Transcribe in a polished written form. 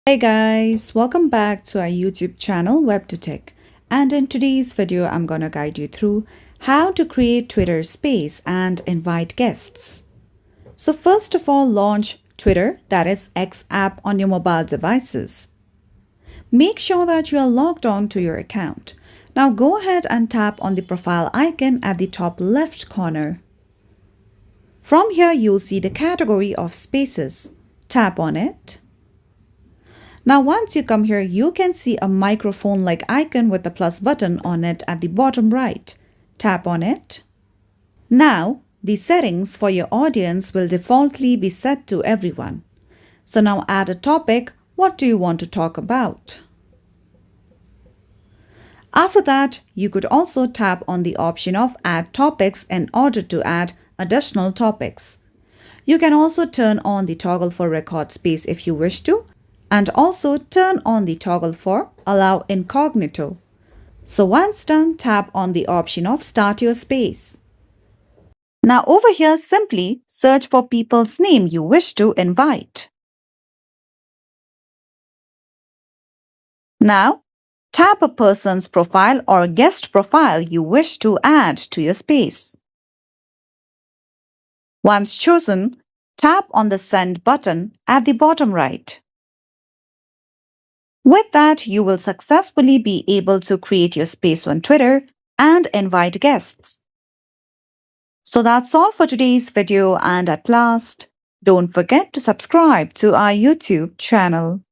Hey guys, welcome back to our YouTube channel WebToTech, and in today's video I'm gonna guide you through how to create Twitter Space and invite guests. So first of all, launch Twitter, that is X app, on your mobile devices. Make sure that you are logged on to your account. Now go ahead and tap on the profile icon at the top left corner. From here you'll see the category of spaces. Tap on it. Now once you come here, you can see a microphone-like icon with the plus button on it at the bottom right. Tap on it. Now, the settings for your audience will defaultly be set to everyone. So now add a topic. What do you want to talk about? After that, you could also tap on the option of Add Topics in order to add additional topics. You can also turn on the toggle for record space if you wish to, and also turn on the toggle for Allow Incognito. So once done, tap on the option of Start Your Space. Now over here, simply search for people's name you wish to invite. Now, tap a person's profile or guest profile you wish to add to your space. Once chosen, tap on the Send button at the bottom right. With that, you will successfully be able to create your space on Twitter and invite guests. So that's all for today's video, and at last, don't forget to subscribe to our YouTube channel.